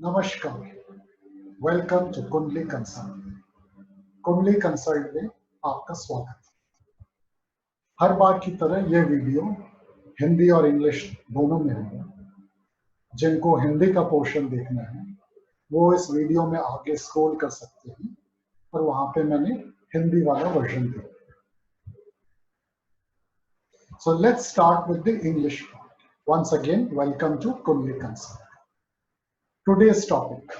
नमस्कार, welcome to कुंडली consult. कुंडली कंसल्ट में आपका स्वागत। हर बार की तरह यह वीडियो हिंदी और इंग्लिश दोनों में होगा। जिनको हिंदी का पोर्शन देखना है वो इस वीडियो में आगे स्क्रॉल कर सकते हैं और वहां पे मैंने हिंदी वाला वर्जन दिया। So let's start with the English part. Once again, welcome to Kundli Consult. Today's topic,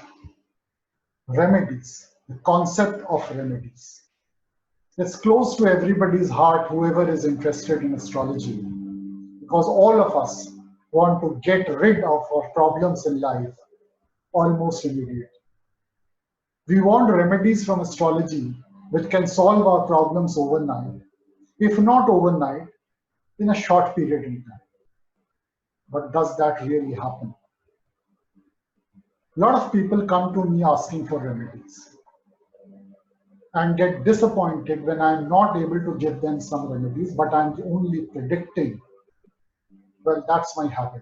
remedies, the concept of remedies. It's close to everybody's heart, whoever is interested in astrology, because all of us want to get rid of our problems in life almost immediately. We want remedies from astrology which can solve our problems overnight, if not overnight, in a short period in time. But does that really happen? A lot of people come to me asking for remedies and get disappointed when I'm not able to give them some remedies, but I'm only predicting. Well, that's my habit.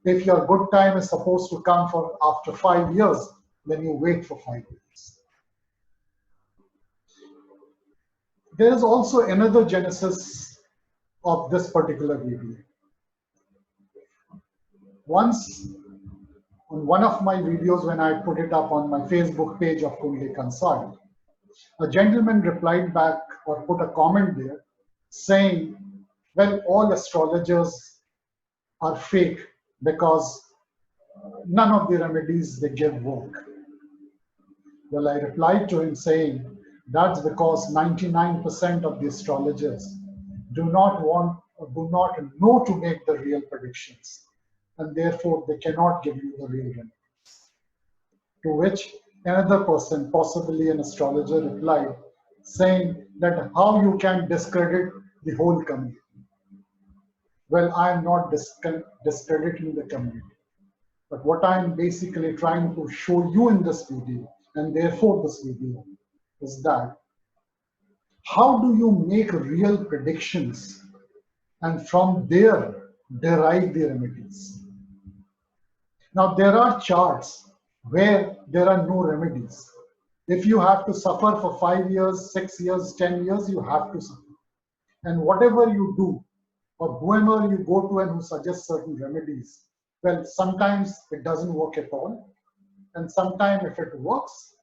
If your good time is supposed to come for after 5 years, then you wait for 5 years. There is also another genesis of this particular video. Once, on one of my videos, when I put it up on my Facebook page of Kundli Consult, a gentleman replied back or put a comment there saying, well, all astrologers are fake because none of the remedies they give work. Well, I replied to him saying, that's because 99% of the astrologers do not want or do not know to make the real predictions, and therefore they cannot give you the real remedies. To which another person, possibly an astrologer, replied saying that how you can discredit the whole community. Well, I am not discrediting the community, but what I am basically trying to show you in this video, and therefore this video, is that how do you make real predictions and from there derive the remedies? Now, there are charts where there are no remedies. If you have to suffer for 5 years, 6 years, 10 years, you have to suffer. And whatever you do, or whoever you go to and who suggests certain remedies, well, sometimes it doesn't work at all. And sometimes if it works,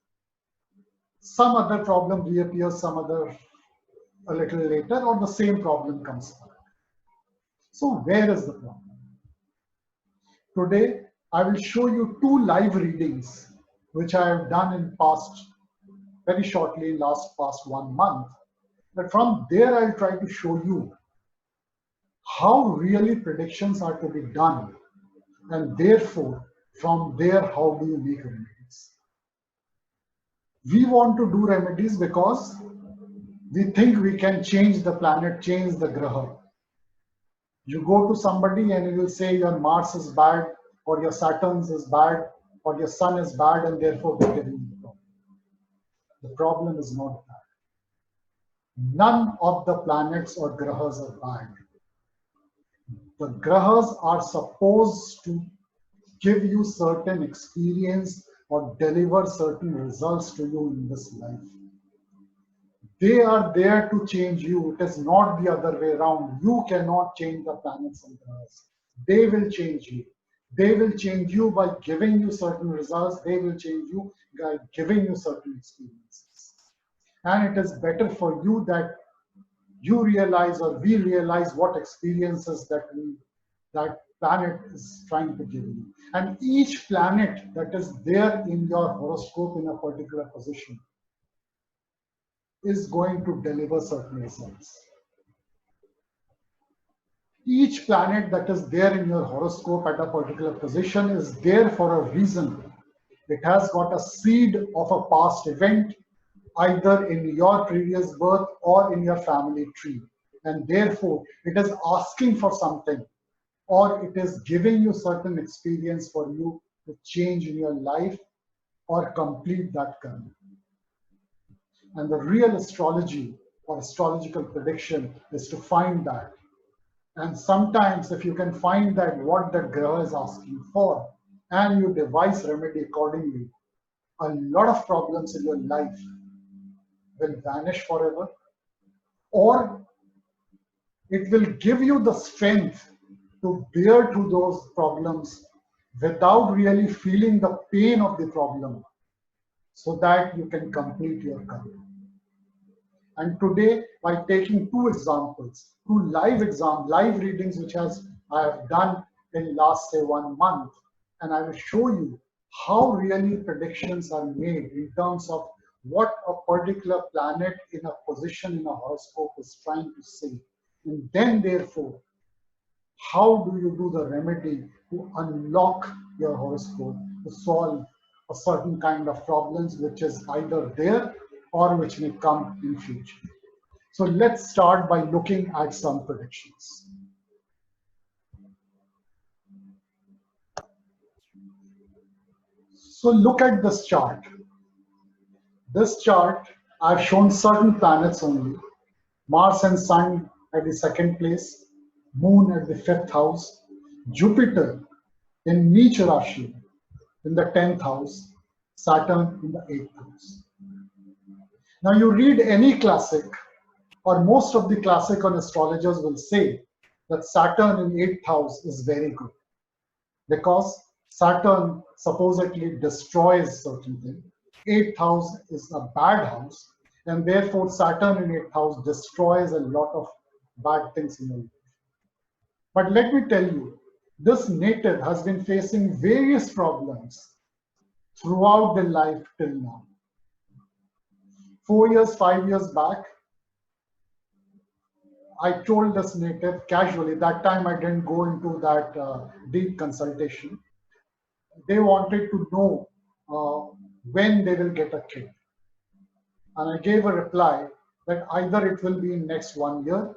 some other problem reappears a little later, or the same problem comes back. So where is the problem? Today, I will show you 2 live readings, which I have done in very shortly, past 1 month. But from there, I'll try to show you how really predictions are to be done. And therefore, from there, how do you make remedies? We want to do remedies because we think we can change the planet, change the graha. You go to somebody and he will say your Mars is bad, or your Saturn is bad, or your Sun is bad, and therefore they're giving you the problem. The problem is not that. None of the planets or grahas are bad. The grahas are supposed to give you certain experience or deliver certain results to you in this life. They are there to change you. It is not the other way around. You cannot change the planets and grahas. They will change you. They will change you by giving you certain results. They will change you by giving you certain experiences. And it is better for you that you realize, or we realize, what experiences that planet is trying to give you. And each planet that is there in your horoscope in a particular position is going to deliver certain results. Each planet that is there in your horoscope at a particular position is there for a reason. It has got a seed of a past event, either in your previous birth or in your family tree. And therefore, it is asking for something, or it is giving you certain experience for you to change in your life or complete that karma. And the real astrology or astrological prediction is to find that. And sometimes if you can find that what that graha is asking for, and you devise remedy accordingly, a lot of problems in your life will vanish forever, or it will give you the strength to bear to those problems without really feeling the pain of the problem so that you can complete your career. And today, by taking two examples, two live readings, which I have done in last say 1 month, and I will show you how really predictions are made in terms of what a particular planet in a position in a horoscope is trying to say. And then therefore, how do you do the remedy to unlock your horoscope to solve a certain kind of problems which is either there or which may come in future. So let's start by looking at some predictions. So look at this chart. This chart, I've shown certain planets only. Mars and Sun at the second place, Moon at the 5th house, Jupiter in Meech Rashi in the 10th house, Saturn in the 8th house. Now you read any classic, or most of the classical astrologers will say that Saturn in 8th house is very good, because Saturn supposedly destroys certain things. 8th house is a bad house, and therefore Saturn in 8th house destroys a lot of bad things in your life. But let me tell you, this native has been facing various problems throughout their life till now. 4 years, 5 years back, I told this native casually, that time I didn't go into that deep consultation. They wanted to know when they will get a kid. And I gave a reply that either it will be in next 1 year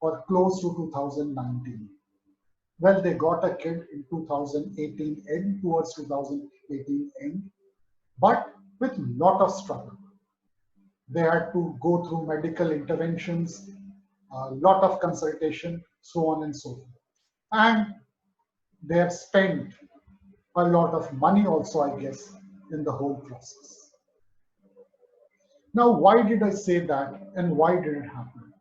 or close to 2019. Well, they got a kid in 2018 end, towards 2018 end, but with lot of struggle. They had to go through medical interventions, a lot of consultation, so on and so forth. And they have spent a lot of money also, I guess, in the whole process. Now, why did I say that and why did it happen?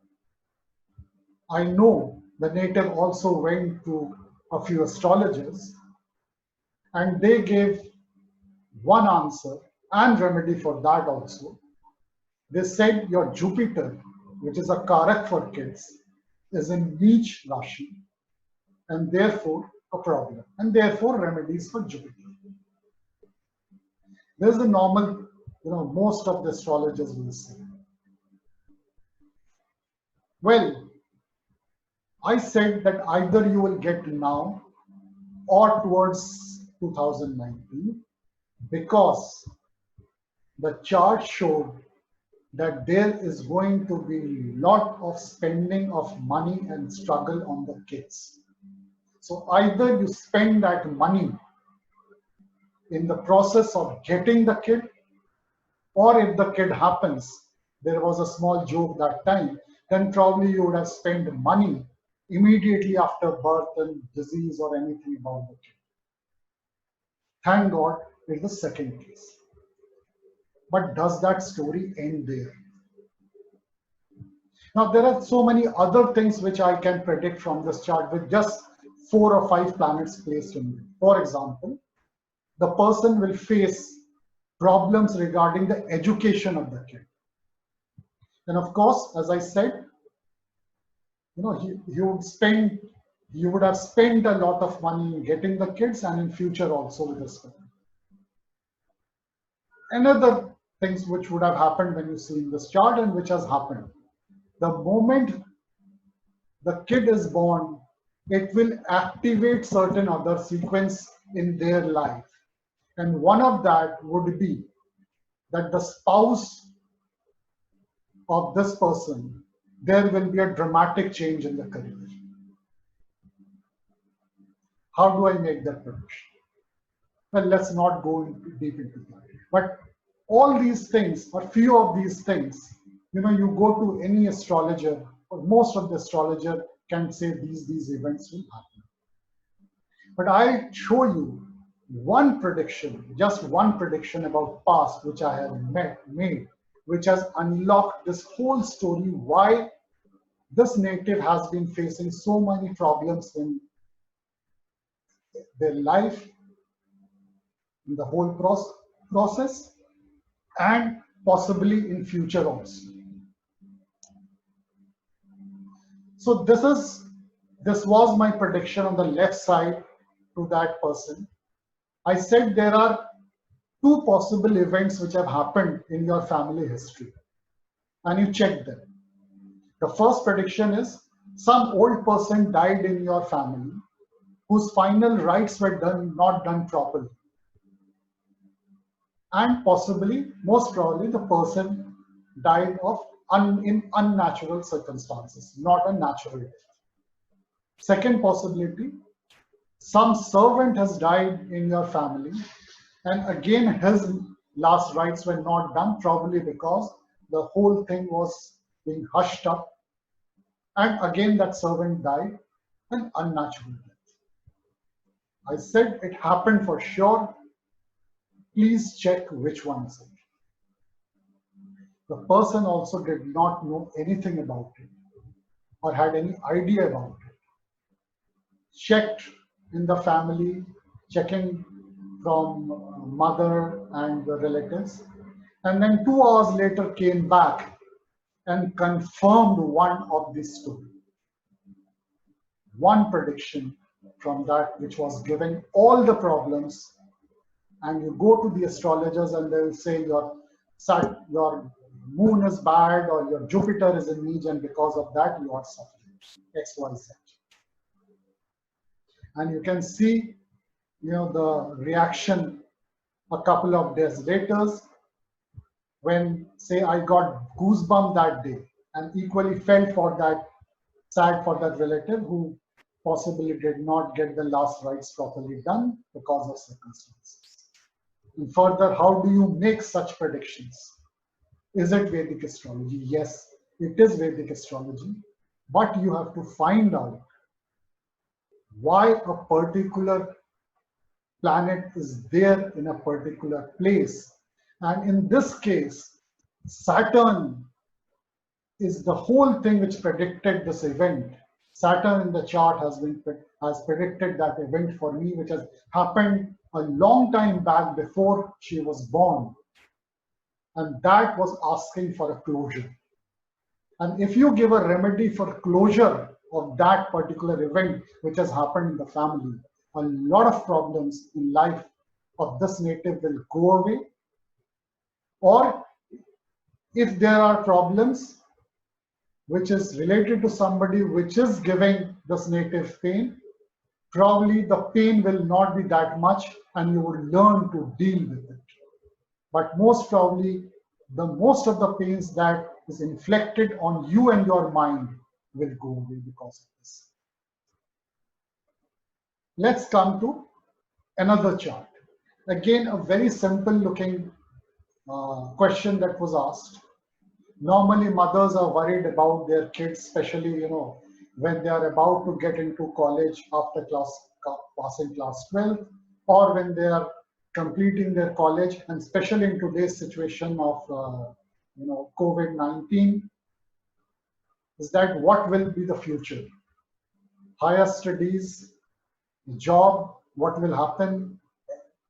I know the native also went to a few astrologers and they gave one answer and remedy for that also. They said your Jupiter, which is a Karak for kids, is in Meech Rashi and therefore a problem, and therefore remedies for Jupiter. There's a normal, most of the astrologers will say. Well, I said that either you will get now or towards 2019, because the chart showed that there is going to be a lot of spending of money and struggle on the kids. So either you spend that money in the process of getting the kid, or if the kid happens, there was a small joke that time, then probably you would have spent money immediately after birth and disease or anything about the kid. Thank God it's the second case. But does that story end there? Now, there are so many other things which I can predict from this chart with just 4 or 5 planets placed in it. For example, the person will face problems regarding the education of the kid. And of course, as I said, you would have spent a lot of money in getting the kids and in future also with this. Another things which would have happened when you see in this chart and which has happened. The moment the kid is born, it will activate certain other sequence in their life. And one of that would be that the spouse of this person, there will be a dramatic change in the career. How do I make that prediction? Well, let's not go deep into that. But all these things, or few of these things, you go to any astrologer, or most of the astrologer can say these events will happen. But I show you one prediction, just one prediction about past, which I have made, which has unlocked this whole story, why this native has been facing so many problems in their life, in the whole process, and possibly in future also. So this was my prediction on the left side to that person. I said there are two possible events which have happened in your family history, and you check them. The first prediction is some old person died in your family whose final rites were not done properly. And possibly, most probably, the person died in unnatural circumstances, not a natural death. Second possibility, some servant has died in your family, and again his last rites were not done, probably because the whole thing was being hushed up, and again that servant died an unnatural death. I said it happened for sure. Please check which one is it. The person also did not know anything about it or had any idea about it. Checked in the family, checking from mother and the relatives, and then 2 hours later came back and confirmed one of these two. One prediction from that which was giving all the problems, and you go to the astrologers and they will say your moon is bad or your Jupiter is in Nij, and because of that you are suffering XYZ. And you can see, the reaction a couple of days later when, say, I got goosebumps that day and equally felt sad for that relative who possibly did not get the last rites properly done because of circumstances. And further, how do you make such predictions? Is it Vedic astrology? Yes, it is Vedic astrology, but you have to find out why a particular planet is there in a particular place. And in this case, Saturn is the whole thing which predicted this event. Saturn in the chart has predicted that event for me, which has happened a long time back before she was born. And that was asking for a closure. And if you give a remedy for closure of that particular event which has happened in the family, a lot of problems in life of this native will go away. Or if there are problems which is related to somebody which is giving this native pain, probably the pain will not be that much and you will learn to deal with it. But most probably, most of the pains that is inflicted on you and your mind will go away because of this. Let's come to another chart. Again, a very simple looking question that was asked. Normally, mothers are worried about their kids, especially when they are about to get into college after passing class 12, or when they are completing their college, and especially in today's situation of COVID-19, is that what will be the future? Higher studies, job, what will happen?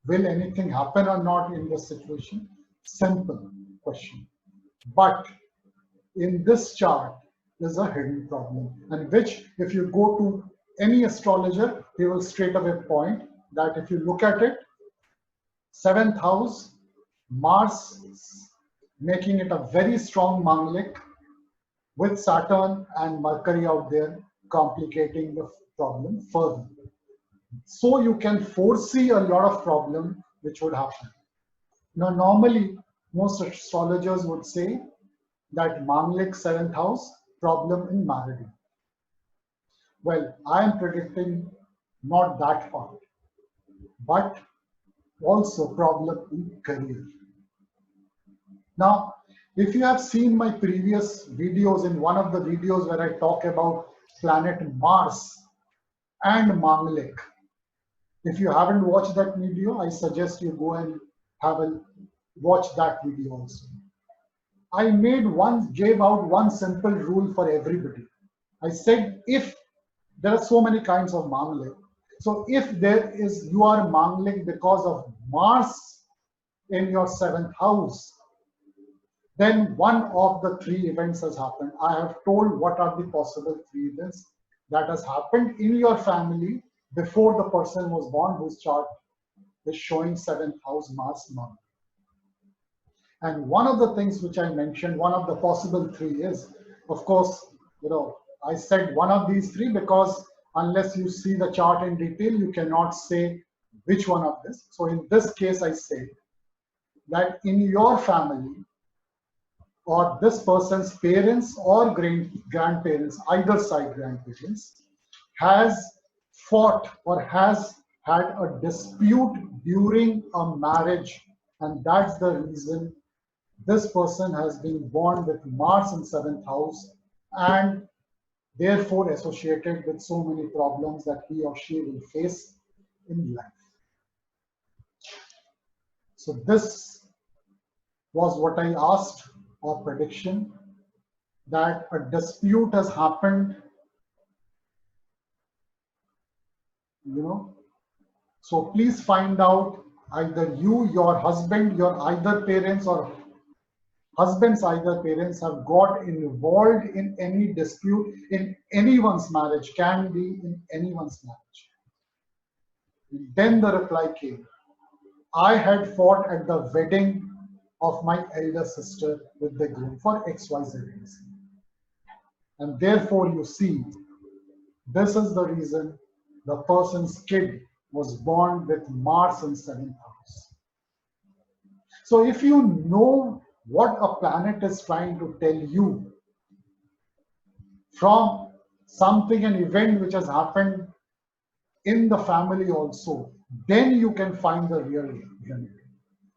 Will anything happen or not in this situation? Simple question. But in this chart, there's a hidden problem, and which, if you go to any astrologer, he will straight away point that if you look at it, 7th house, Mars, making it a very strong Manglik, with Saturn and Mercury out there complicating the problem further. So you can foresee a lot of problem which would happen. Now, normally, most astrologers would say that Manglik 7th house, problem in marriage. Well, I am predicting not that part, but also problem in career. Now, if you have seen my previous videos, in one of the videos where I talk about planet Mars and Manglik, If you haven't watched that video, I suggest you go and have a watch that video also. I gave out one simple rule for everybody. I said, if there are so many kinds of mangling, so if you are mangling because of Mars in your seventh house, then one of the three events has happened. I have told what are the possible three events that has happened in your family before the person was born whose chart is showing seventh house Mars mangling. And one of the things which I mentioned, one of the possible three is, of course, I said one of these three because unless you see the chart in detail, you cannot say which one of this. So in this case, I say that in your family or this person's parents or grandparents, either side grandparents, has fought or has had a dispute during a marriage, and that's the reason this person has been born with Mars in seventh house and therefore associated with so many problems that he or she will face in life. So this was what I asked, or prediction, that a dispute has happened, So please find out either you, your husband, your either parents or husband's either parents have got involved in any dispute in anyone's marriage, can be in anyone's marriage. Then the reply came, I had fought at the wedding of my elder sister with the groom for XYZ reason. And therefore you see, this is the reason the person's kid was born with Mars in seventh house. So if you know what a planet is trying to tell you from something, an event which has happened in the family also, then you can find the real remedy.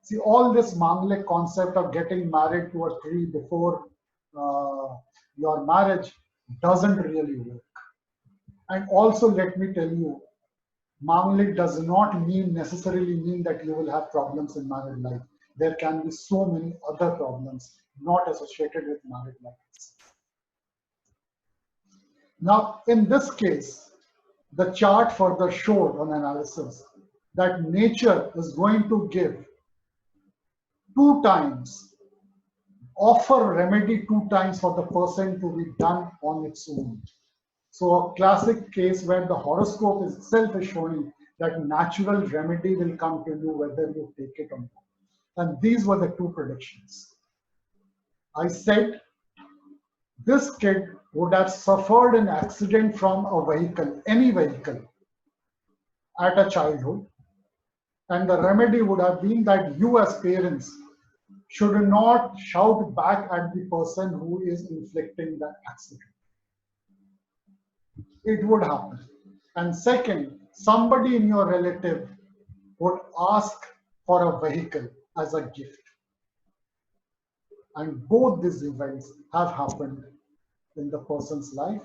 See, all this Manglik concept of getting married to a tree before your marriage doesn't really work. And also, let me tell you, Manglik does not necessarily mean that you will have problems in married life. There can be so many other problems not associated with married life. Now, in this case, the chart further showed on analysis that nature is going to give 2 times, offer remedy 2 times for the person to be done on its own. So a classic case where the horoscope itself is showing that natural remedy will come to you whether you take it or not. And these were the 2 predictions. I said this kid would have suffered an accident from a vehicle, any vehicle, at a childhood. And the remedy would have been that you as parents should not shout back at the person who is inflicting that accident. It would happen. And second, somebody in your relative would ask for a vehicle as a gift. And both these events have happened in the person's life.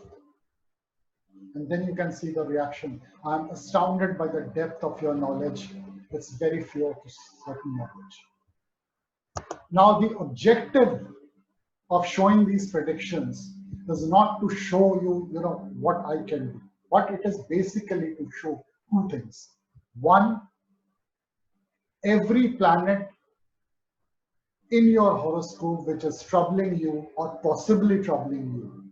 And then you can see the reaction. I'm astounded by the depth of your knowledge. It's very few to certain knowledge. Now, the objective of showing these predictions is not to show you, what I can do, but it is basically to show 2 things. One, every planet in your horoscope which is troubling you or possibly troubling you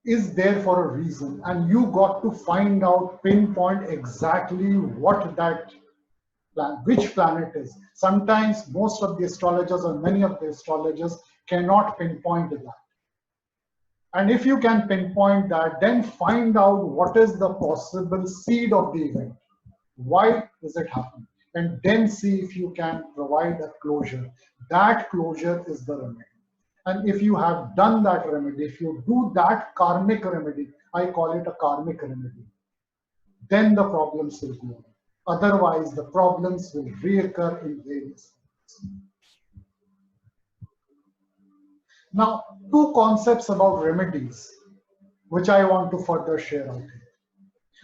is there for a reason, and you got to find out, pinpoint exactly what that which planet is. Sometimes most of the astrologers or many of the astrologers cannot pinpoint that. And if you can pinpoint that, then find out what is the possible seed of the event. Why is it happening? And then see if you can provide a closure. That closure is the remedy. And if you have done that remedy, if you do that karmic remedy, I call it a karmic remedy, then the problems will go on. Otherwise, the problems will reoccur in various ways. Now, 2 concepts about remedies, which I want to further share out here.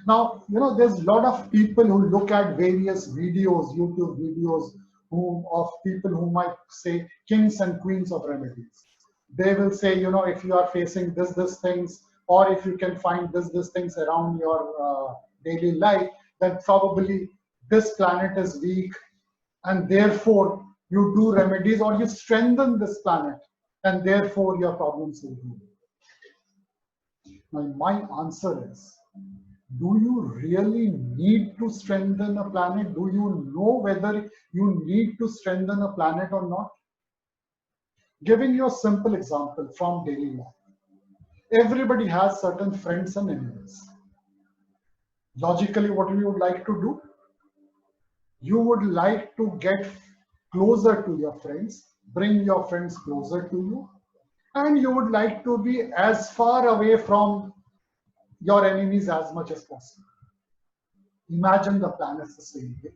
Now, there's a lot of people who look at various videos, YouTube videos, of people who might say kings and queens of remedies. They will say, if you are facing this things, or if you can find this things around your daily life, then probably this planet is weak, and therefore you do remedies or you strengthen this planet, and therefore your problems will be. Now, my answer is, do you really need to strengthen a planet? Do you know whether you need to strengthen a planet or not? Giving you a simple example from daily life. Everybody has certain friends and enemies. Logically, what you would like to do? You would like to get closer to your friends, bring your friends closer to you, and you would like to be as far away from your enemies as much as possible. Imagine the planets the same way.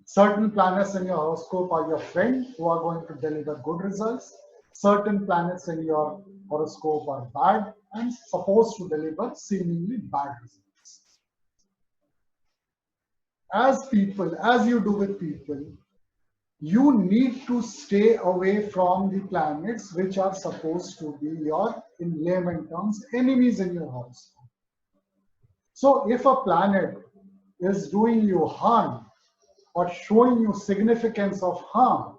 Certain planets in your horoscope are your friend who are going to deliver good results. Certain planets in your horoscope are bad and supposed to deliver seemingly bad results. As people, as you do with people, you need to stay away from the planets which are supposed to be your, in layman terms, enemies in your horoscope. So if a planet is doing you harm or showing you significance of harm,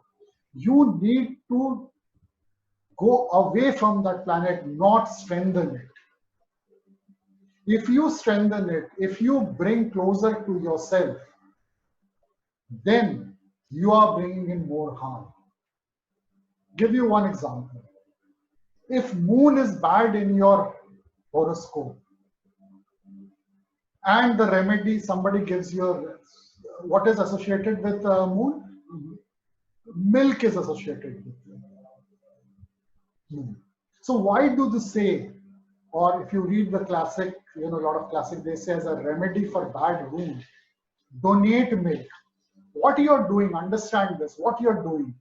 you need to go away from that planet, not strengthen it. If you strengthen it, if you bring closer to yourself, then you are bringing in more harm. Give you one example. If moon is bad in your horoscope, and the remedy somebody gives you, what is associated with moon? Milk is associated with moon. So why do they say, or if you read the classic, a lot of classic, they say as a remedy for bad wound, donate milk. What you're doing, understand this, what you're doing.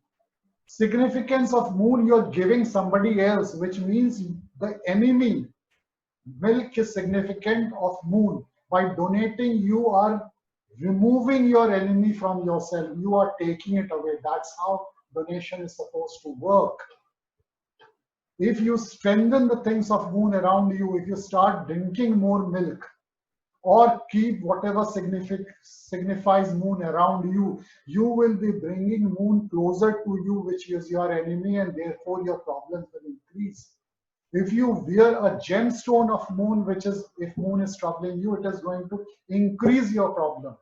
Significance of moon you're giving somebody else, which means the enemy. Milk is significant of moon. By donating, you are removing your enemy from yourself. You are taking it away. That's how donation is supposed to work. If you strengthen the things of moon around you, if you start drinking more milk, or keep whatever signifies moon around you, you will be bringing moon closer to you, which is your enemy, and therefore your problems will increase. If you wear a gemstone of moon, which is, if moon is troubling you, it is going to increase your problem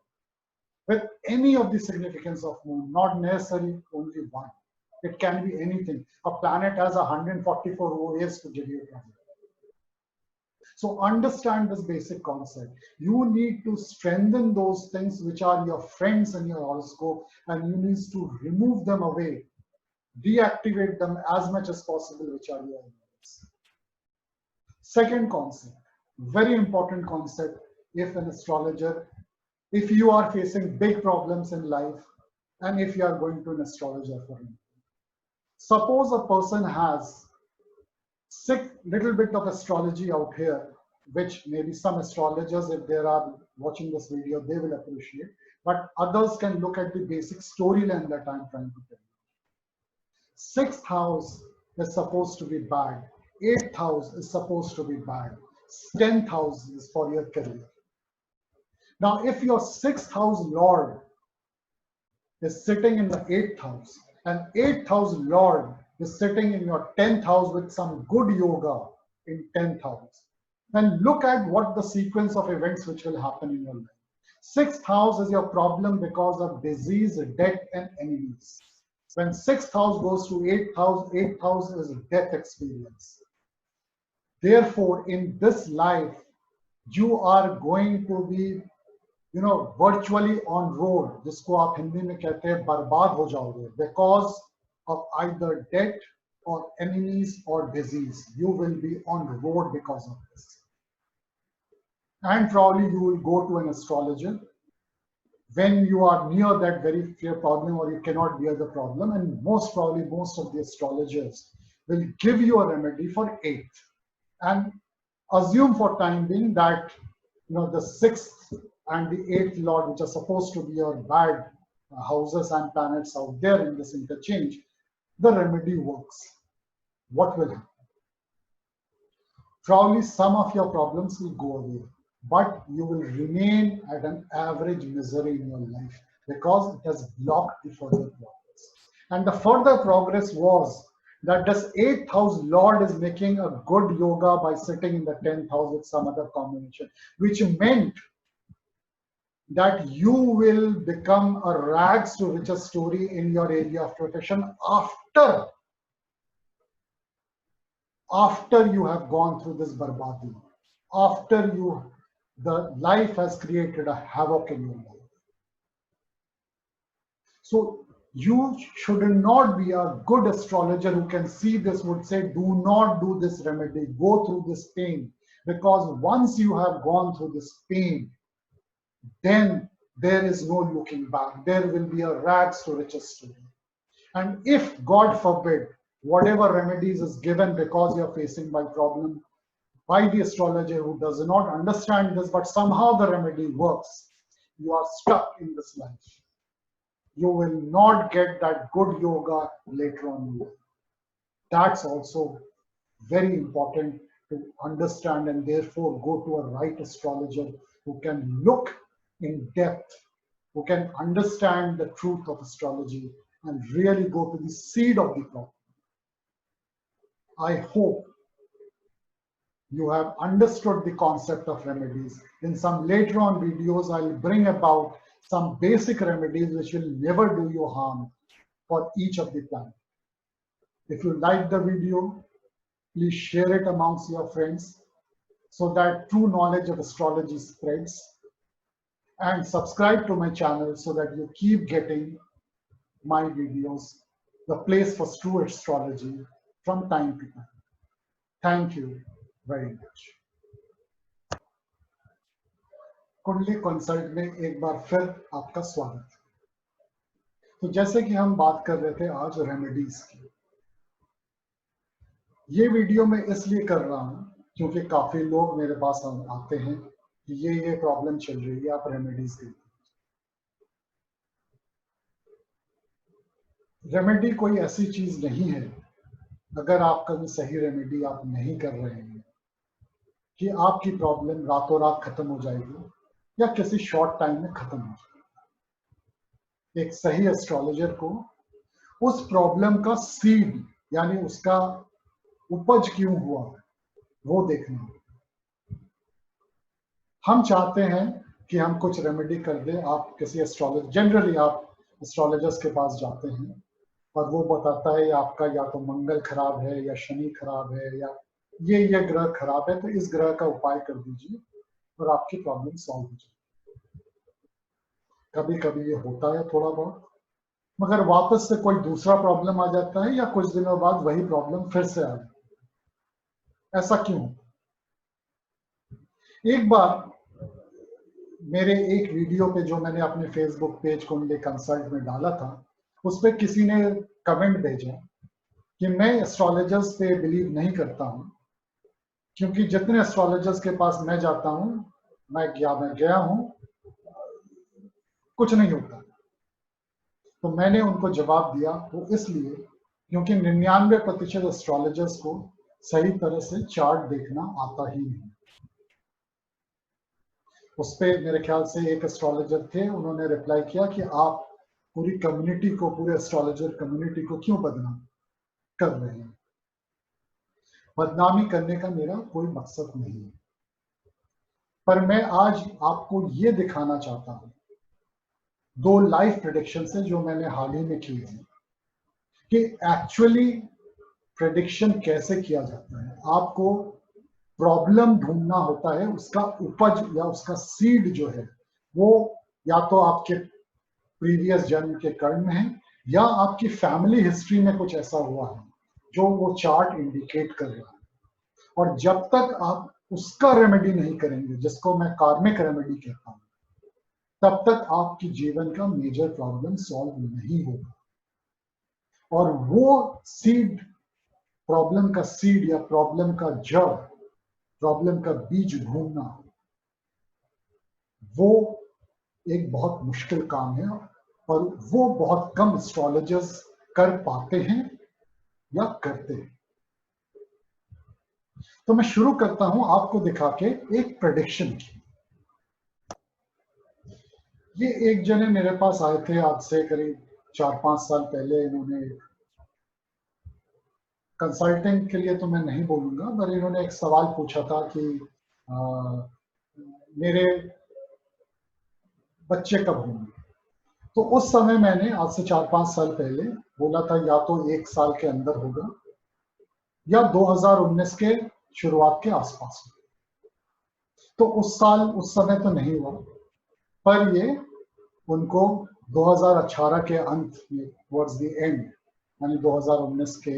with any of the significance of moon, not necessarily only one. It can be anything. A planet has 144 OAs to give you a problem. So understand this basic concept. You need to strengthen those things which are your friends in your horoscope, and you need to remove them away, deactivate them as much as possible, which are your enemies. Second concept, very important concept, if an astrologer, if you are facing big problems in life, and if you are going to an astrologer for him. Suppose a person has little bit of astrology out here, which maybe some astrologers, if they are watching this video, they will appreciate, but others can look at the basic storyline that I'm trying to tell you. Sixth house is supposed to be bad. Eighth house is supposed to be bad. 10th house is for your career. Now, if your sixth house lord is sitting in the eighth house, and eighth house lord is sitting in your 10th house with some good yoga in 10th house, then look at what the sequence of events which will happen in your life. Sixth house is your problem because of disease, death, and enemies. When sixth house goes to eighth house is death experience. Therefore, in this life, you are going to be, virtually on road. जिसको आप हिंदी में कहते हैं बर्बाद हो जाओगे because of either death or enemies or disease. You will be on road because of this. And probably you will go to an astrologer when you are near that very clear problem, or you cannot bear the problem, and most probably most of the astrologers will give you a remedy for eighth, and assume for time being that the sixth and the eighth lord, which are supposed to be your bad houses and planets out there in this interchange, the remedy works. What will happen? Probably some of your problems will go away, but you will remain at an average misery in your life because it has blocked the further progress. And the further progress was that this 8th house lord is making a good yoga by sitting in the 10th house with some other combination, which meant that you will become a rags to riches story in your area of profession after you have gone through this barbadi, after the life has created a havoc in your life. So you should not be a good astrologer who can see this would say, do not do this remedy, go through this pain, because once you have gone through this pain, then there is no looking back. There will be a rags to riches story. And if, God forbid, whatever remedies is given because you're facing my problem by the astrologer who does not understand this, but somehow the remedy works, you are stuck in this life. You will not get that good yoga later on in life. That's also very important to understand, and therefore go to a right astrologer who can look in depth, who can understand the truth of astrology and really go to the seed of the problem. I hope you have understood the concept of remedies. In some later on videos, I'll bring about some basic remedies which will never do you harm for each of the planets. If you like the video, please share it amongst your friends so that true knowledge of astrology spreads. And subscribe to my channel so that you keep getting my videos, the place for true astrology, from time to time. Thank you very much. कुंडली consult में एक बार फिर आपका स्वागत है। तो जैसे कि हम बात कर रहे थे आज रेमेडीज की, ये वीडियो मैं इसलिए कर रहा हूं क्योंकि काफी लोग मेरे पास आते हैं कि ये प्रॉब्लम चल रही है, आप रेमेडीज दें। रेमेडी कोई ऐसी चीज नहीं है, अगर आप कभी सही रेमेडी आप नहीं कर रहे हैं, कि आपकी प्रॉब्लम रातों रात खत्म हो जाएगी या किसी शॉर्ट टाइम में खत्म हो जाएगी। एक सही एस्ट्रोलॉजर को उस प्रॉब्लम का सीड यानी उसका उपज क्यों हुआ वो देखना है। हम चाहते हैं कि हम कुछ रेमेडी कर दें। आप किसी एस्ट्रोलॉजर, जनरली आप एस्ट्रोलॉजर्स के पास जाते हैं और वो बताता है आपका या तो मंगल खराब है या शनि खराब है या ये ग्रह खराब है, तो इस ग्रह का उपाय कर दीजिए और आपकी प्रॉब्लम सॉल्व हो जाएगी। कभी कभी ये होता है थोड़ा बहुत, मगर वापस से कोई दूसरा प्रॉब्लम आ जाता है या कुछ दिनों बाद वही प्रॉब्लम फिर से आ जाती है। ऐसा क्यों? एक बार मेरे एक वीडियो पे जो मैंने अपने फेसबुक पेज कुंडली कंसल्ट में डाला था, उस पर किसी ने कमेंट भेजा कि मैं एस्ट्रोलॉजर्स पे बिलीव नहीं करता हूं, क्योंकि जितने एस्ट्रोलॉजर्स के पास मैं जाता हूं, मैं गया हूं, कुछ नहीं होता। तो मैंने उनको जवाब दिया वो इसलिए क्योंकि 99% एस्ट्रोलॉजर्स को सही तरह से चार्ट देखना आता ही नहीं। उस पर मेरे ख्याल से एक एस्ट्रोलॉजर थे, उन्होंने रिप्लाई किया कि आप पूरी कम्युनिटी को, पूरे एस्ट्रोलॉजर कम्युनिटी को क्यों बदनाम कर रहे हैं। बदनामी करने का मेरा कोई मकसद नहीं है, पर मैं आज आपको ये दिखाना चाहता हूं 2 लाइव प्रेडिक्शन से जो मैंने हाल ही में की है कि एक्चुअली प्रेडिक्शन कैसे किया जाता है। आपको प्रॉब्लम ढूंढना होता है, उसका उपज या उसका सीड जो है वो या तो आपके प्रीवियस जन्म के कर्म में है या आपकी फैमिली हिस्ट्री में कुछ ऐसा हुआ है जो वो चार्ट इंडिकेट कर रहा है। और जब तक आप उसका रेमेडी नहीं करेंगे, जिसको मैं कार्मिक रेमेडी कहता हूं, तब तक आपकी जीवन का मेजर प्रॉब्लम सॉल्व नहीं होगा। और वो सीड, प्रॉब्लम का सीड या प्रॉब्लम का जड़, प्रॉब्लम का बीज ढूंढना, वो एक बहुत मुश्किल काम है और वो बहुत कम एस्ट्रोलॉजर्स कर पाते हैं या करते हैं। तो मैं शुरू करता हूं आपको दिखा के एक प्रेडिक्शन की। ये एक जने मेरे पास आए थे आज से करीब 4-5 साल पहले। इन्होंने कंसल्टिंग के लिए तो मैं नहीं बोलूंगा, पर इन्होंने एक सवाल पूछा था कि आ, मेरे बच्चे कब होंगे। तो उस समय मैंने आज से 4-5 साल पहले बोला था या तो 1 साल के अंदर होगा या 2019 के शुरुआत के आसपास। तो उस साल उस समय तो नहीं हुआ, पर ये उनको 2018 के अंत में टुवर्ड्स द एंड, यानी 2019 के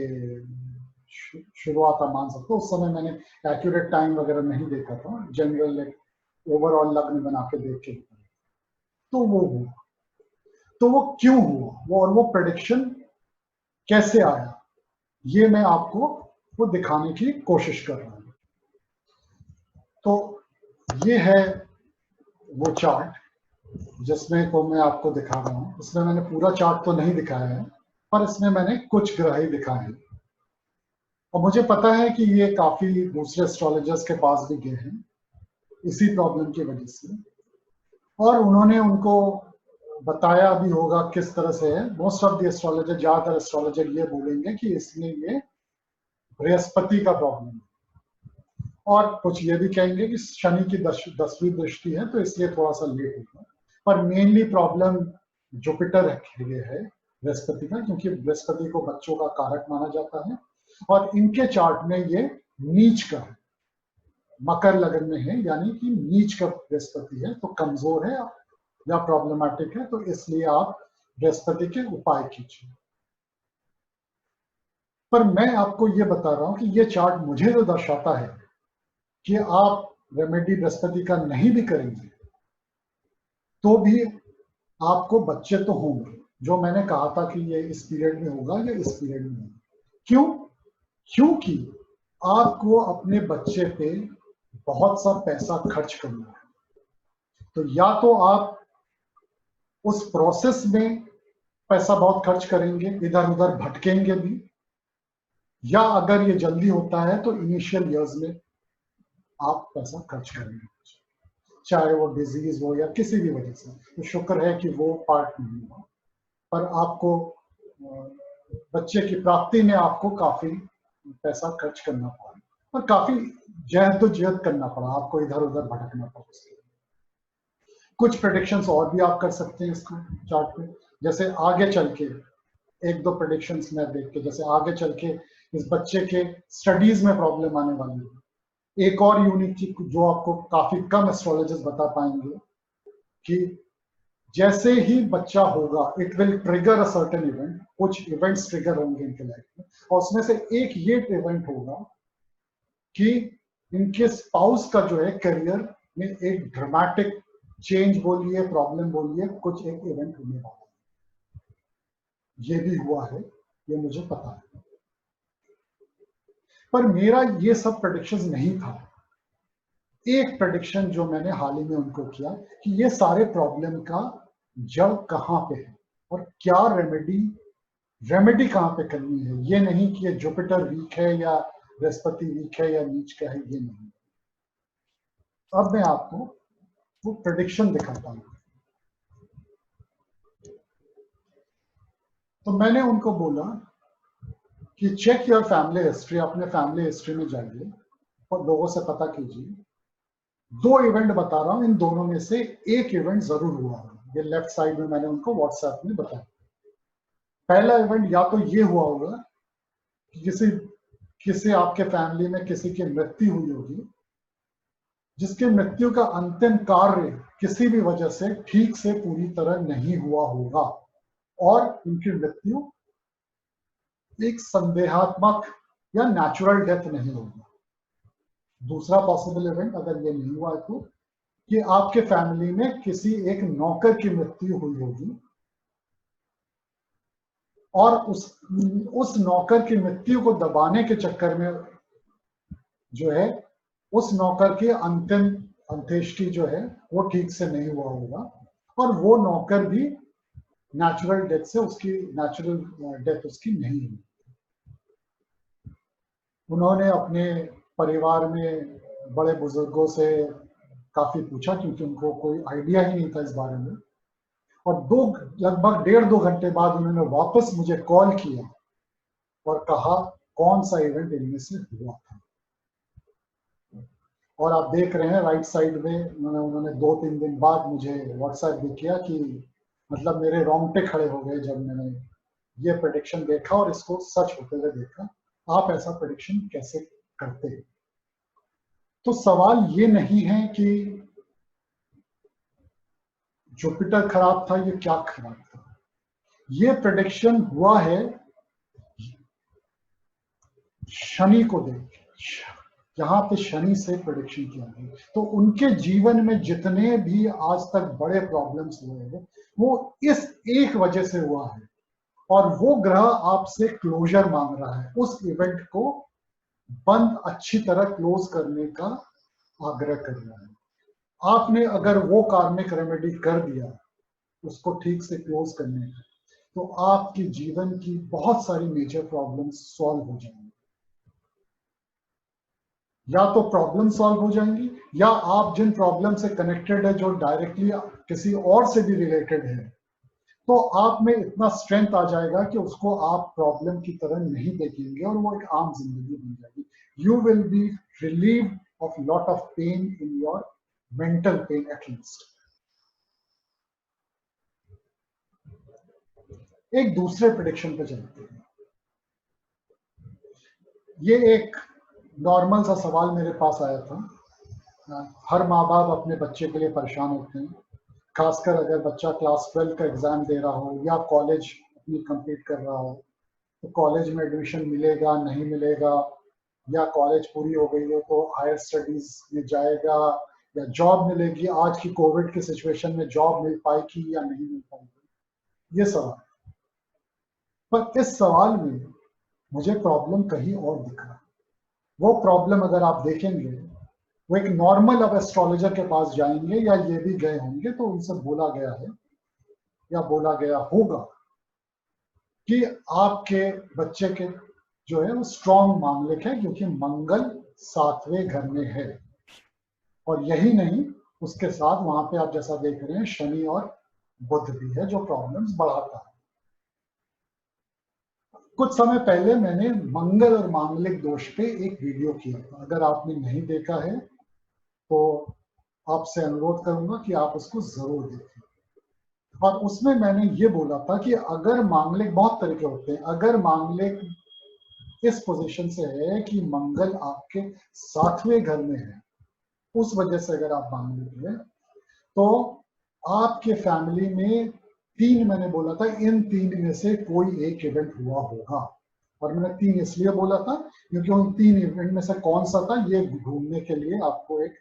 शुरुआत आप मान सकते हो। उस समय मैंने एक्यूरेट टाइम वगैरह नहीं देखा था, जनरल एक ओवरऑल लग्न बना के देख के। तो वो हुआ। तो वो क्यों हुआ वो, और वो प्रेडिक्शन कैसे आया, ये मैं आपको वो दिखाने की कोशिश कर रहा हूं। तो ये है वो चार्ट जिसमें को मैं आपको दिखा रहा हूं। इसमें मैंने पूरा चार्ट तो नहीं दिखाया है, पर इसमें मैंने कुछ ग्रह ही दिखाए हैं। और मुझे पता है कि ये काफी दूसरे एस्ट्रोलॉजर्स के पास भी गए हैं इसी प्रॉब्लम की वजह से, और उन्होंने उनको बताया भी होगा किस तरह से है। मोस्ट ऑफ द एस्ट्रोलॉजर, ज्यादातर एस्ट्रोलॉजर ये बोलेंगे कि इसमें ये बृहस्पति का प्रॉब्लम है, और कुछ ये भी कहेंगे कि शनि की 10वीं दृष्टि है तो इसलिए थोड़ा सा लेट होगा। पर मेनली प्रॉब्लम जुपिटर के लिए है, बृहस्पति का, क्योंकि बृहस्पति को बच्चों का कारक माना जाता है और इनके चार्ट में ये नीच का है, मकर लगन में है, यानी कि नीच का बृहस्पति है, तो कमजोर है या प्रॉब्लमैटिक है। तो इसलिए आप बृहस्पति के उपाय कीजिए। पर मैं आपको ये बता रहा हूं कि ये चार्ट मुझे जो दर्शाता है कि आप रेमेडी बृहस्पति का नहीं भी करेंगे तो भी आपको बच्चे तो होंगे, जो मैंने कहा था कि ये इस पीरियड में होगा या इस पीरियड में होगा। क्यों? क्योंकि आपको अपने बच्चे पे बहुत सा पैसा खर्च करना है। तो या तो आप उस प्रोसेस में पैसा बहुत खर्च करेंगे, इधर उधर भटकेंगे भी, या अगर ये जल्दी होता है तो इनिशियल ईयर्स में आप पैसा खर्च करेंगे, चाहे वो डिजीज हो या किसी भी वजह से। तो शुक्र है कि वो पार्ट नहीं हुआ, पर आपको बच्चे की प्राप्ति में आपको काफी पैसा खर्च करना पड़ा और काफी जहद करना पड़ा, आपको इधर उधर भटकना पड़ा। कुछ प्रेडिक्शंस और भी आप कर सकते हैं इसको चार्ट में, जैसे आगे चल के एक दो प्रेडिक्शंस में देख के, जैसे आगे चल के इस बच्चे के स्टडीज में प्रॉब्लम आने वाली है। एक और यूनिक चीज जो आपको काफी कम एस्ट्रोलॉजर्स बता पाएंगे कि जैसे ही बच्चा होगा it will trigger a certain event, कुछ इवेंट्स ट्रिगर होंगे इनके लाइफ में, और उसमें से एक ये इवेंट होगा कि इनके स्पाउस का जो है करियर में एक ड्रामेटिक चेंज बोलिए, प्रॉब्लम बोलिए, कुछ एक इवेंट होने वाला है। ये भी हुआ है, ये मुझे पता है। पर मेरा ये सब प्रेडिक्शंस नहीं था। एक प्रेडिक्शन जो मैंने हाल ही में उनको किया कि ये सारे प्रॉब्लम का जड़ कहाँ पे है और क्या रेमेडी कहाँ पे करनी है। ये नहीं कि ये जुपिटर वीक है या बृहस्पति वीक है या नीच का है, ये नहीं। अब मैं आपको वो प्रेडिक्शन दिखाता हूँ। तो मैंने उनको बोला कि चेक योर फैमिली हिस्ट्री, अपने फैमिली हिस्ट्री में जाइए और लोगों से पता कीजिए। 2 इवेंट बता रहा हूं, इन दोनों में से एक इवेंट जरूर हुआ होगा। ये लेफ्ट साइड में मैंने उनको व्हाट्सएप में बताया। पहला इवेंट या तो ये हुआ होगा कि किसी आपके फैमिली में किसी की मृत्यु हुई होगी, जिसके मृत्यु का अंतिम कार्य किसी भी वजह से ठीक से पूरी तरह नहीं हुआ होगा और इनकी मृत्यु एक संदेहात्मक या नेचुरल डेथ नहीं होगी। दूसरा पॉसिबल इवेंट अगर ये नहीं हुआ तो कि आपके फैमिली में किसी एक नौकर की मृत्यु हुई होगी और उस नौकर की मृत्यु को दबाने के चक्कर में जो है उस नौकर की अंतिम अंत्येष्टि जो है वो ठीक से नहीं हुआ होगा, और वो नौकर भी नेचुरल डेथ से उसकी नेचुरल डेथ उसकी नहीं हुई। उन्होंने अपने परिवार में बड़े बुजुर्गों से काफी पूछा, क्योंकि उनको कोई आइडिया ही नहीं था इस बारे में, और लगभग 1.5-2 घंटे बाद उन्होंने वापस मुझे कॉल किया और कहा कौन सा इवेंट इनमें से हुआ था। और आप देख रहे हैं राइट साइड में उन्होंने 2-3 दिन बाद मुझे व्हाट्सएप भी किया कि मतलब मेरे रोंगटे खड़े हो गए जब मैंने ये प्रेडिक्शन देखा और इसको सच होते हुए देखा। आप ऐसा प्रेडिक्शन कैसे करते हैं? तो सवाल ये नहीं है कि जुपिटर खराब था, ये क्या खराब था। ये प्रेडिक्शन हुआ है शनि को देख, यहाँ पे शनि से प्रेडिक्शन किया है। तो उनके जीवन में जितने भी आज तक बड़े प्रॉब्लम्स हुए हैं वो इस एक वजह से हुआ है, और वो ग्रह आपसे क्लोजर मांग रहा है, उस इवेंट को बंद अच्छी तरह क्लोज करने का आग्रह कर रहा है। आपने अगर वो कार्मिक रेमेडी कर दिया उसको ठीक से क्लोज करने का, तो आपके जीवन की बहुत सारी मेजर प्रॉब्लम्स सॉल्व हो जाएंगी। या तो प्रॉब्लम सॉल्व हो जाएंगी, या आप जिन प्रॉब्लम से कनेक्टेड है जो डायरेक्टली किसी और से भी रिलेटेड है, तो आप में इतना स्ट्रेंथ आ जाएगा कि उसको आप प्रॉब्लम की तरह नहीं देखेंगे और वो एक आम जिंदगी बन जाएगी। You will be relieved of lot of pain in your mental pen at least. एक दूसरे प्रेडिक्शन पे चलते हैं। ये एक नॉर्मल सा सवाल मेरे पास आया था। हर माँ बाप अपने बच्चे के लिए परेशान होते हैं, खासकर अगर बच्चा क्लास 12 का एग्जाम दे रहा हो या कॉलेज अपनी कंप्लीट कर रहा हो, तो कॉलेज में एडमिशन मिलेगा नहीं मिलेगा, या कॉलेज पूरी हो गई हो तो हायर स्टडीज में जाएगा, या जॉब मिलेगी, आज की कोविड की सिचुएशन में जॉब मिल पाएगी या नहीं मिल पाएगी, ये सवाल। पर इस सवाल में मुझे प्रॉब्लम कहीं और दिख रहा है। वो प्रॉब्लम अगर आप देखेंगे, वो एक नॉर्मल अब एस्ट्रोलॉजर के पास जाएंगे या ये भी गए होंगे तो उनसे बोला गया है या बोला गया होगा कि आपके बच्चे के जो है वो स्ट्रॉन्ग मांगलिक है, क्योंकि मंगल 7वें घर में है। और यही नहीं, उसके साथ वहां पे आप जैसा देख रहे हैं शनि और बुध भी है जो प्रॉब्लम्स बढ़ाता है। कुछ समय पहले मैंने मंगल और मांगलिक दोष पे एक वीडियो किया था, अगर आपने नहीं देखा है तो आपसे अनुरोध करूंगा कि आप उसको जरूर देखें। और उसमें मैंने ये बोला था कि अगर मांगलिक, बहुत तरह के होते हैं, अगर मांगलिक इस पोजीशन से है कि मंगल आपके 7वें घर में है, उस वजह से अगर आप मांगलिक है, तो आपके फैमिली में 3, मैंने बोला था इन 3 में से कोई एक इवेंट हुआ होगा। और मैंने 3 इसलिए बोला था क्योंकि उन 3 इवेंट में से कौन सा था ये ढूंढने के लिए आपको एक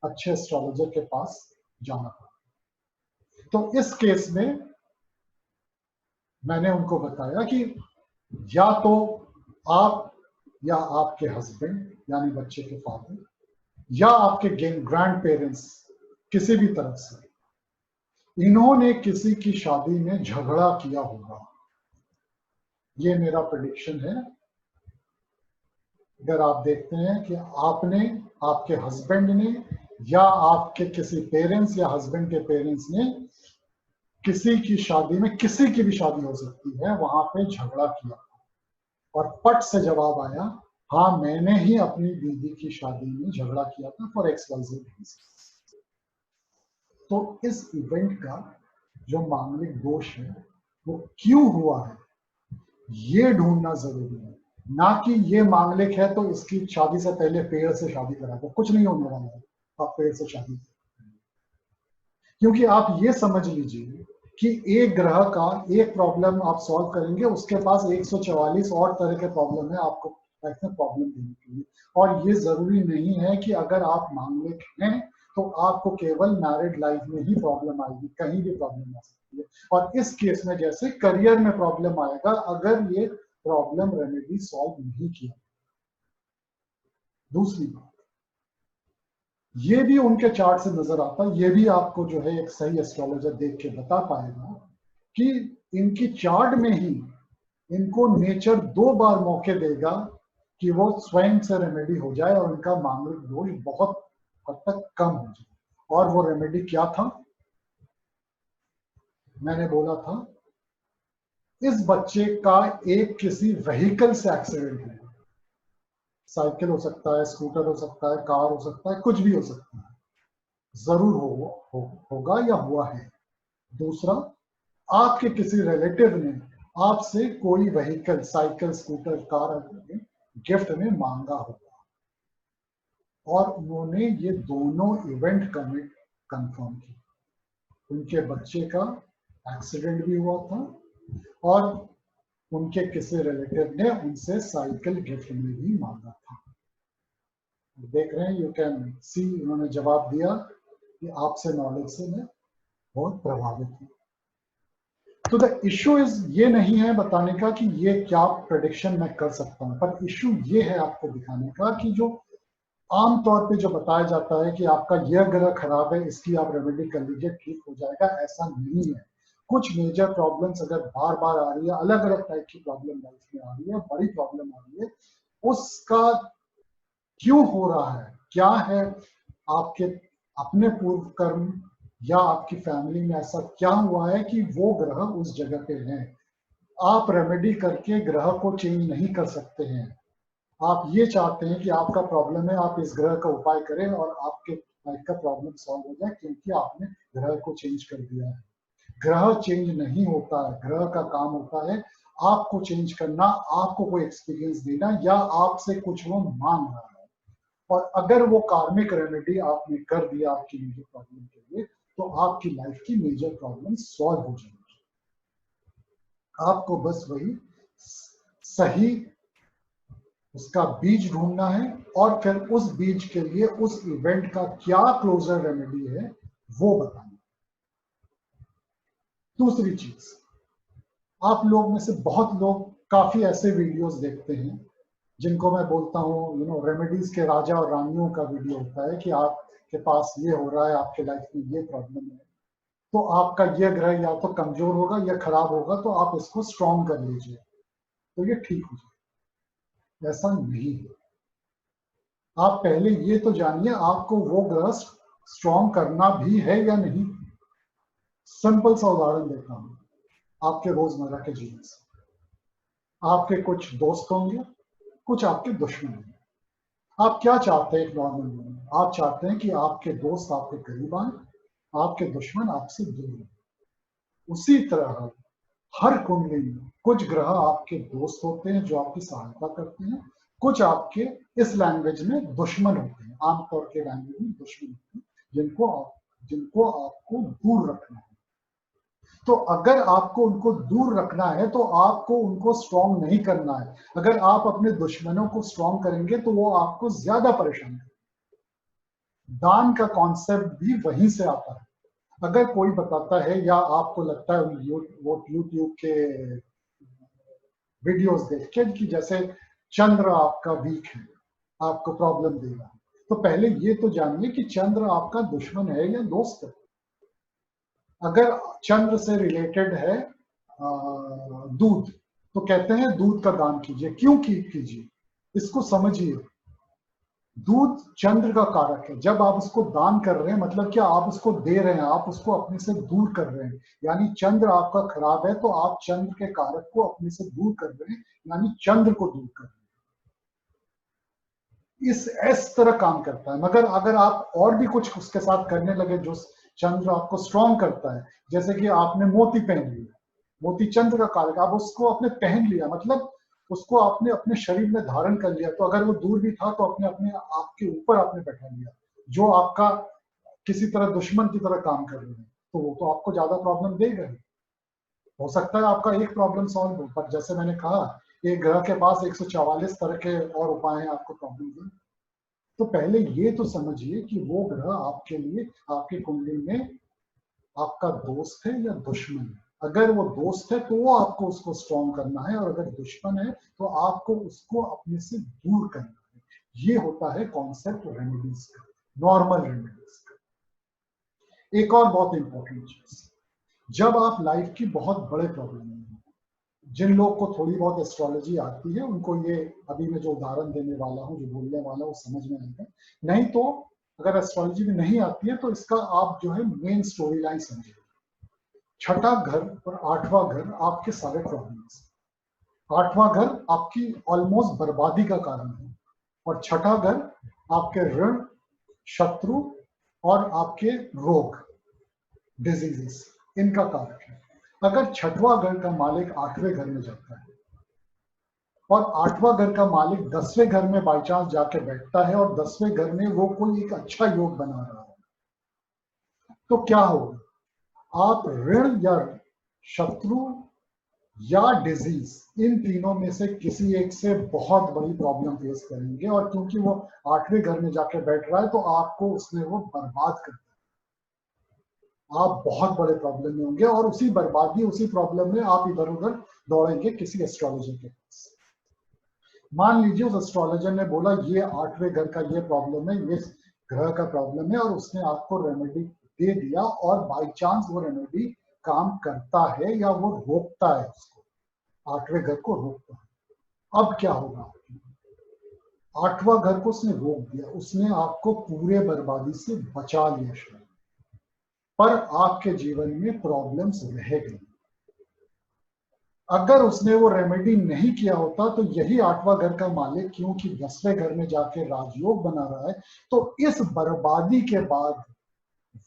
अच्छे एस्ट्रोलॉजर के पास जाना था। तो इस केस में मैंने उनको बताया कि या तो आप या आपके हस्बैंड यानी बच्चे के फादर या आपके ग्रैंड पेरेंट्स किसी भी तरफ से इन्होंने किसी की शादी में झगड़ा किया होगा। ये मेरा प्रेडिक्शन है। अगर आप देखते हैं कि आपने, आपके हस्बैंड ने या आपके किसी पेरेंट्स या हस्बैंड के पेरेंट्स ने किसी की शादी में, किसी की भी शादी हो सकती है, वहां पे झगड़ा किया और पट से जवाब आया हाँ मैंने ही अपनी दीदी की शादी में झगड़ा किया था फॉर XYZ रीजन। तो इस इवेंट का जो मांगलिक दोष है वो क्यों हुआ है ये ढूंढना जरूरी है, ना कि ये मांगलिक है तो इसकी शादी से पहले पेड़ से शादी करा दो, कुछ नहीं होने वाला है आप पेड़ से शादी। क्योंकि आप ये समझ लीजिए कि एक ग्रह का एक प्रॉब्लम आप सॉल्व करेंगे, उसके पास 144 और तरह के प्रॉब्लम है आपको लाइफ में प्रॉब्लम देने के लिए। और ये जरूरी नहीं है कि अगर आप मांगलिक हैं तो आपको केवल मैरिड लाइफ में ही प्रॉब्लम आएगी, कहीं भी प्रॉब्लम आ सकती है। और इस केस में जैसे करियर में प्रॉब्लम आएगा अगर ये प्रॉब्लम रेमेडी सॉल्व नहीं किया। दूसरी बात, ये भी उनके चार्ट से नजर आता है, ये भी आपको जो है एक सही एस्ट्रोलॉजर देख के बता पाएगा कि इनकी चार्ट में ही इनको नेचर 2 बार मौके देगा कि वो स्वयं से रेमेडी हो जाए और उनका मांगलिक दोष बहुत हद तक कम हो जाए। और वो रेमेडी क्या था? मैंने बोला था, इस बच्चे का एक किसी व्हीकल से एक्सीडेंट है, साइकिल हो सकता है, स्कूटर हो सकता है, कार हो सकता है, कुछ भी हो सकता है, जरूर होगा या हुआ है। दूसरा, आपके किसी रिलेटिव ने आपसे कोई vehicle, cycle, scooter, car gift में मांगा होगा और उन्होंने ये दोनों इवेंट कंफर्म किए। उनके बच्चे का एक्सीडेंट भी हुआ था और उनके किसी रिलेटिव ने उनसे साइकिल गिफ्ट में भी मांगा था। देख रहे हैं, यू कैन सी, उन्होंने जवाब दिया कि आपसे नॉलेज से मैं बहुत प्रभावित हूँ। तो द इशू इज, ये नहीं है बताने का कि ये क्या प्रेडिक्शन मैं कर सकता हूँ, पर इशू ये है आपको दिखाने का कि जो आमतौर पे जो बताया जाता है कि आपका यह ग्रह खराब है, इसकी आप रेमेडी कर लीजिए, ठीक हो जाएगा, ऐसा नहीं है। कुछ मेजर प्रॉब्लम्स अगर बार बार आ रही है, अलग अलग टाइप की प्रॉब्लम लाइफ में आ रही है, बड़ी प्रॉब्लम आ रही है, उसका क्यों हो रहा है, क्या है, आपके अपने पूर्व कर्म या आपकी फैमिली में ऐसा क्या हुआ है कि वो ग्रह उस जगह पे है। आप रेमेडी करके ग्रह को चेंज नहीं कर सकते हैं। आप ये चाहते हैं कि आपका प्रॉब्लम है, आप इस ग्रह का उपाय करें और आपके लाइफ का प्रॉब्लम सॉल्व हो जाए, क्योंकि आपने ग्रह को चेंज कर दिया है। ग्रह चेंज नहीं होता है, ग्रह का काम होता है आपको चेंज करना, आपको कोई एक्सपीरियंस देना, या आपसे कुछ वो मांग रहा है। और अगर वो कार्मिक रेमेडी आपने कर दिया आपकी मेजर प्रॉब्लम के लिए, तो आपकी लाइफ की मेजर प्रॉब्लम सॉल्व हो जाएगी। आपको बस वही सही उसका बीज ढूंढना है और फिर उस बीज के लिए उस इवेंट का क्या क्लोजर रेमेडी है वो बताना। दूसरी चीज, आप लोग में से बहुत लोग काफी ऐसे वीडियोस देखते हैं जिनको मैं बोलता हूँ रेमेडीज के राजा और रानियों का वीडियो होता है कि आपके पास ये हो रहा है, आपके लाइफ में ये प्रॉब्लम है, तो आपका ये ग्रह या तो कमजोर होगा या खराब होगा, तो आप इसको स्ट्रॉन्ग कर लीजिए तो ये ठीक हो जाए। ऐसा नहीं है। आप पहले ये तो जानिए आपको वो ग्रह स्ट्रॉन्ग करना भी है या नहीं। सिंपल सा उदाहरण देता हूं आपके रोजमर्रा के जीवन से। आपके कुछ दोस्त होंगे, कुछ आपके दुश्मन होंगे। आप क्या चाहते हैं एक नॉर्मल में? आप चाहते हैं कि आपके दोस्त आपके करीब आए, आपके दुश्मन आपसे दूर हैं। उसी तरह हर कुंडली में कुछ ग्रह आपके दोस्त होते हैं जो आपकी सहायता करते हैं, कुछ आपके इस लैंग्वेज में दुश्मन होते हैं, आमतौर के लैंग्वेज में दुश्मन होते हैं, जिनको आपको दूर रखना है। तो अगर आपको उनको दूर रखना है तो आपको उनको स्ट्रॉन्ग नहीं करना है। अगर आप अपने दुश्मनों को स्ट्रॉन्ग करेंगे तो वो आपको ज्यादा परेशान करेंगे। दान का कॉन्सेप्ट भी वहीं से आता है। अगर कोई बताता है या आपको लगता है वो यूट्यूब के वीडियोस देख के कि जैसे चंद्र आपका वीक है, आपको प्रॉब्लम देगा, तो पहले ये तो जानिए कि चंद्र आपका दुश्मन है या दोस्त है। अगर चंद्र से रिलेटेड है दूध, तो कहते हैं दूध का दान कीजिए। क्यों कीजिए, इसको समझिए। दूध चंद्र का कारक है। जब आप उसको दान कर रहे हैं मतलब क्या, आप उसको दे रहे हैं, आप उसको अपने से दूर कर रहे हैं। यानी चंद्र आपका खराब है तो आप चंद्र के कारक को अपने से दूर कर रहे हैं, यानी चंद्र को दूर कर रहे हैं। इस तरह काम करता है। मगर अगर आप और भी कुछ उसके साथ करने लगे जो चंद्र आपको स्ट्रॉन्ग करता है, जैसे कि आपने मोती पहन लिया, मोती चंद्र का कारक, आप उसको आपने पहन लिया मतलब उसको आपने अपने शरीर में धारण कर लिया, तो अगर वो दूर भी था तो अपने अपने आपके ऊपर आपने बैठा लिया, जो आपका किसी तरह दुश्मन की तरह काम कर रहे हैं, तो वो तो आपको ज्यादा प्रॉब्लम देगा ही। हो सकता है आपका एक प्रॉब्लम सॉल्व हो, पर जैसे मैंने कहा एक ग्रह के पास 144 तरह के और उपाय हैं आपको प्रॉब्लम दें। तो पहले ये तो समझिए कि वो ग्रह आपके लिए आपकी कुंडली में आपका दोस्त है या दुश्मन है। अगर वो दोस्त है तो वो आपको उसको स्ट्रॉन्ग करना है, और अगर दुश्मन है तो आपको उसको अपने से दूर करना है। ये होता है कॉन्सेप्ट रेमेडीज का। Normal remedies. एक और बहुत इंपॉर्टेंट चीज, जब आप लाइफ की बहुत बड़े प्रॉब्लम में, जिन लोग को थोड़ी बहुत एस्ट्रोलॉजी आती है उनको ये अभी मैं जो उदाहरण देने वाला हूँ, जो बोलने वाला हूँ, समझ में आएगा। नहीं तो अगर एस्ट्रोलॉजी में नहीं आती है तो इसका आप जो है मेन स्टोरी लाइन समझिए। छठा घर और आठवां घर आपके सारे प्रॉब्लम्स, आठवां घर आपकी ऑलमोस्ट बर्बादी का कारण है, और छठा घर आपके ऋण, शत्रु और आपके रोग, डिजीजेस, इनका कारक है। अगर छठवां घर का मालिक आठवें घर में जाता है और आठवां घर का मालिक 10वें घर में बाई चांस जाके बैठता है और 10वें घर में वो कोई एक अच्छा योग बना रहा है, तो क्या होगा? आप ऋण या शत्रु या डिजीज, इन तीनों में से किसी एक से बहुत बड़ी प्रॉब्लम फेस करेंगे, और क्योंकि वो आठवें घर में जाके बैठ रहा है तो आपको उसमें वो बर्बाद कर, आप बहुत बड़े प्रॉब्लम में होंगे, और उसी बर्बादी, उसी प्रॉब्लम में आप इधर उधर दौड़ेंगे किसी एस्ट्रोलॉजर के पास। मान लीजिए उस एस्ट्रोलॉजर ने बोला ये आठवें घर का ये प्रॉब्लम है, ये ग्रह का प्रॉब्लम है, और उसने आपको रेमेडी दे दिया, और बाई चांस वो रेमेडी काम करता है या वो रोकता है, उसको आठवें घर को रोकता है। अब क्या होगा? आठवां घर को उसने रोक दिया, उसने आपको पूरे बर्बादी से बचा लिया शायद, पर आपके जीवन में प्रॉब्लम्स रह गई। अगर उसने वो रेमेडी नहीं किया होता तो यही आठवां घर का मालिक, क्योंकि 10वें घर में जाके राजयोग बना रहा है, तो इस बर्बादी के बाद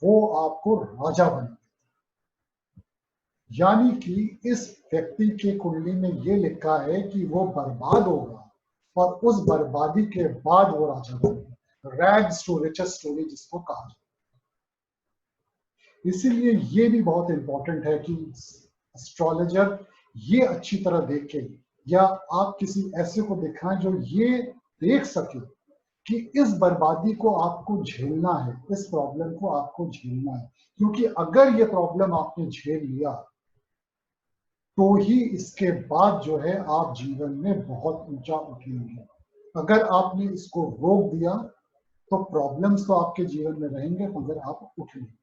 वो आपको राजा बना। यानी कि इस व्यक्ति के कुंडली में ये लिखा है कि वो बर्बाद होगा, और उस बर्बादी के बाद वो राजा बनेगा। रैग्स टू रिचेस स्टोरी जिसको कहा जाता है। इसीलिए ये भी बहुत इंपॉर्टेंट है कि एस्ट्रोलॉजर ये अच्छी तरह देखे, या आप किसी ऐसे को दिखाएं जो ये देख सके कि इस बर्बादी को आपको झेलना है, इस प्रॉब्लम को आपको झेलना है, क्योंकि अगर ये प्रॉब्लम आपने झेल लिया तो ही इसके बाद जो है आप जीवन में बहुत ऊंचा उठेंगे। अगर आपने इसको रोक दिया तो प्रॉब्लम्स तो आपके जीवन में रहेंगे, मगर आप उठेंगे।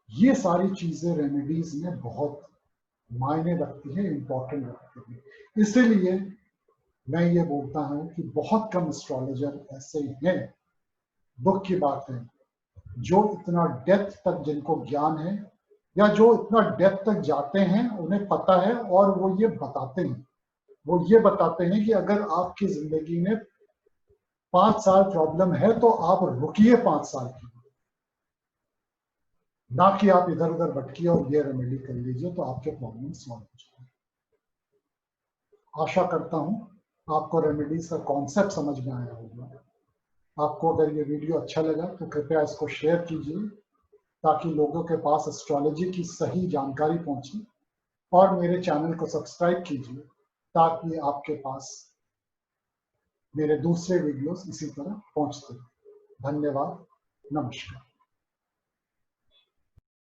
ये सारी चीजें रेमेडीज में बहुत मायने रखती है, इंपॉर्टेंट रखती है। इसीलिए मैं ये बोलता हूं कि बहुत कम एस्ट्रोलॉजर ऐसे हैं, दुख की बात है, जो इतना डेप्थ तक जिनको ज्ञान है, या जो इतना डेप्थ तक जाते हैं, उन्हें पता है और वो ये बताते हैं। वो ये बताते हैं कि अगर आपकी जिंदगी में 5 साल प्रॉब्लम है तो आप रुकिए 5 साल की, ना कि आप इधर उधर भटकिए और ये रेमेडी कर लीजिए तो आपके प्रॉब्लम सॉल्व हो जाए। आशा करता हूं आपको रेमेडीज का कॉन्सेप्ट समझ में आया होगा। आपको अगर ये वीडियो अच्छा लगा तो कृपया इसको शेयर कीजिए, ताकि लोगों के पास एस्ट्रोलॉजी की सही जानकारी पहुंचे, और मेरे चैनल को सब्सक्राइब कीजिए ताकि आपके पास मेरे दूसरे वीडियोस इसी तरह पहुंचते हैं। धन्यवाद, नमस्कार।